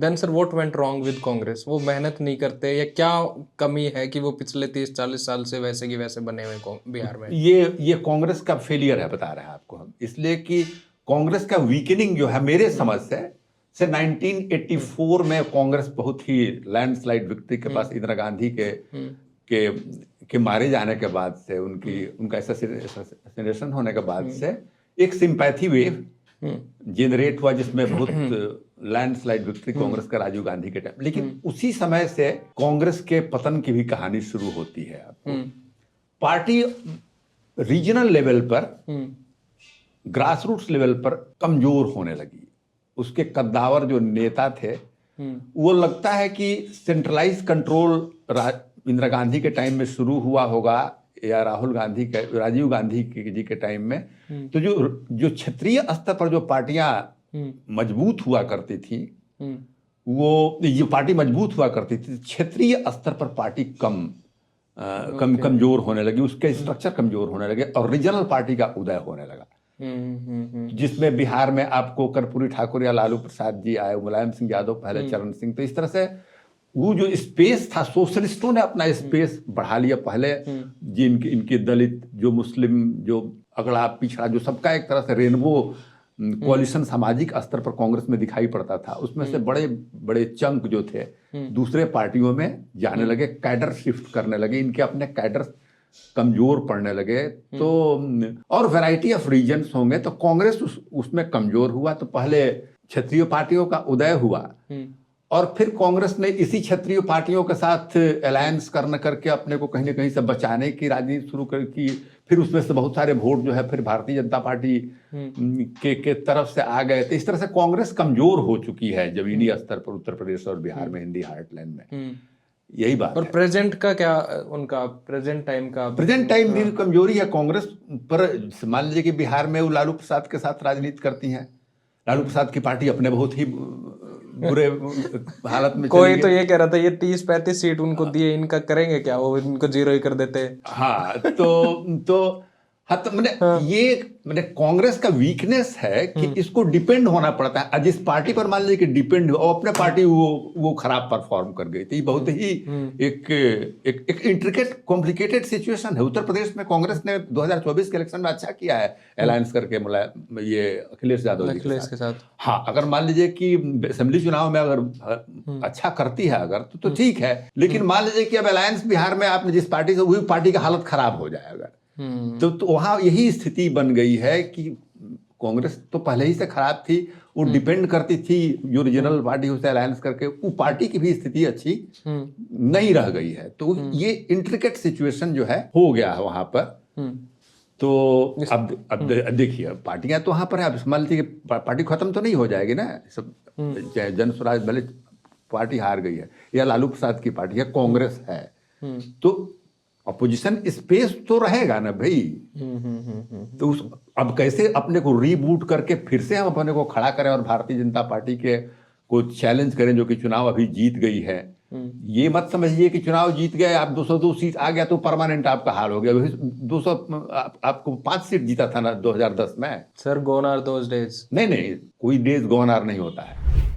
Then sir what went wrong with Congress? वो मेहनत नहीं करते या क्या कमी है कि वो पिछले 30-40 साल से वैसे की वैसे बने हुए बिहार में? ये कांग्रेस का फेलियर है, बता रहे हैं आपको हम, इसलिए कि कांग्रेस का वीकनिंग जो है मेरे समझ से 1984 में कांग्रेस बहुत ही लैंडस्लाइड विक्ट्री के पास इंदिरा गांधी के मारे जाने के बाद से, उनका असैसिनेशन होने के बाद से एक सिंपैथी वेव जनरेट हुआ जिसमें बहुत लैंडस्लाइड विक्ट्री कांग्रेस का राजीव गांधी के टाइम। लेकिन उसी समय से कांग्रेस के पतन की भी कहानी शुरू होती है। आपको पार्टी रीजनल लेवल पर, ग्रास रूट्स लेवल पर कमजोर होने लगी। उसके कद्दावर जो नेता थे वो लगता है कि सेंट्रलाइज कंट्रोल इंदिरा गांधी के टाइम में शुरू हुआ होगा या राजीव गांधी जी के टाइम में। तो जो क्षेत्रीय स्तर पर जो पार्टियां मजबूत हुआ करती थी, वो ये पार्टी मजबूत हुआ करती थी, क्षेत्रीय स्तर पर पार्टी कमजोर होने लगी, उसके स्ट्रक्चर कमजोर होने लगे और रीजनल पार्टी का उदय होने लगा। जिसमें बिहार में आपको कर्पूरी ठाकुर या लालू प्रसाद जी आए, मुलायम सिंह यादव, पहले चरण सिंह। तो इस तरह से वो जो स्पेस था, सोशलिस्टों ने अपना स्पेस बढ़ा लिया। पहले इनके दलित, जो मुस्लिम, जो अगड़ा पिछड़ा, जो सबका एक तरह से रेनबो कोalition सामाजिक स्तर पर कांग्रेस में दिखाई पड़ता था, उसमें से बड़े बड़े चंक जो थे दूसरे पार्टियों में जाने लगे, कैडर शिफ्ट करने लगे, इनके अपने कैडर कमजोर पड़ने लगे। तो और वैरायटी ऑफ रीजन्स होंगे, तो कांग्रेस उसमें कमजोर हुआ। तो पहले क्षत्रिय पार्टियों का उदय हुआ और फिर कांग्रेस ने इसी क्षत्रिय पार्टियों के साथ अलायंस करके अपने को कहीं ना कहीं से बचाने की राजनीति शुरू की। फिर उसमें से बहुत सारे वोट जो है फिर भारतीय जनता पार्टी के तरफ से आ गए। तो इस तरह से कांग्रेस कमजोर हो चुकी है जमीनी स्तर पर उत्तर प्रदेश और बिहार में, हिंदी हार्टलैंड में। यही बात और प्रेजेंट का क्या, उनका प्रेजेंट टाइम भी कमजोरी है कांग्रेस पर। मान लीजिए कि बिहार में वो लालू प्रसाद के साथ राजनीति करती हैं। लालू प्रसाद की पार्टी अपने बहुत ही बुरे हालत में। कोई तो ये कह रहा था ये 30-35 सीट उनको दिए, इनका करेंगे क्या, वो इनको जीरो ही कर देते। हाँ तो मैंने कांग्रेस का वीकनेस है कि इसको डिपेंड होना पड़ता है। जिस पार्टी पर मान लीजिए कि डिपेंड हो, अपने पार्टी वो खराब परफॉर्म कर गई थी। बहुत ही एक इंट्रिकेट कॉम्प्लिकेटेड सिचुएशन है। उत्तर प्रदेश में कांग्रेस ने 2024 के इलेक्शन में अच्छा किया है अलायंस करके ये अखिलेश यादव के साथ। हाँ, अगर मान लीजिए कि असेंबली चुनाव में अगर अच्छा करती है अगर तो ठीक है। लेकिन मान लीजिए कि अब अलायंस बिहार में आपने जिस पार्टी से, वही पार्टी का हालत खराब हो जाएगा। तो वहां यही स्थिति बन गई है कि कांग्रेस तो पहले ही से खराब थी, वो डिपेंड करती थी जो रीजनल पार्टी से अलायंस करके, वो पार्टी की भी स्थिति अच्छी नहीं रह गई है। तो ये इंट्रिकेट सिचुएशन जो है हो गया है वहां पर। तो अब देखिए पार्टियां तो वहां पर है। अब मान लीजिए पार्टी खत्म तो नहीं हो जाएगी ना, सब चाहे जन स्वराज भले पार्टी हार गई है या लालू प्रसाद की पार्टी है, कांग्रेस है, तो अपोजिशन स्पेस तो रहेगा ना भाई। तो अब कैसे अपने को रीबूट करके फिर से हम अपने को खड़ा करें और भारतीय जनता पार्टी के को चैलेंज करें, जो कि चुनाव अभी जीत गई है। ये मत समझिए कि चुनाव जीत गए आप 202 सीट आ गया तो परमानेंट आपका हाल हो गया। 200 आपको 5 सीट जीता था ना 2010 में। Sir, gone are those days. नहीं, कोई डेज गोन आर नहीं होता है।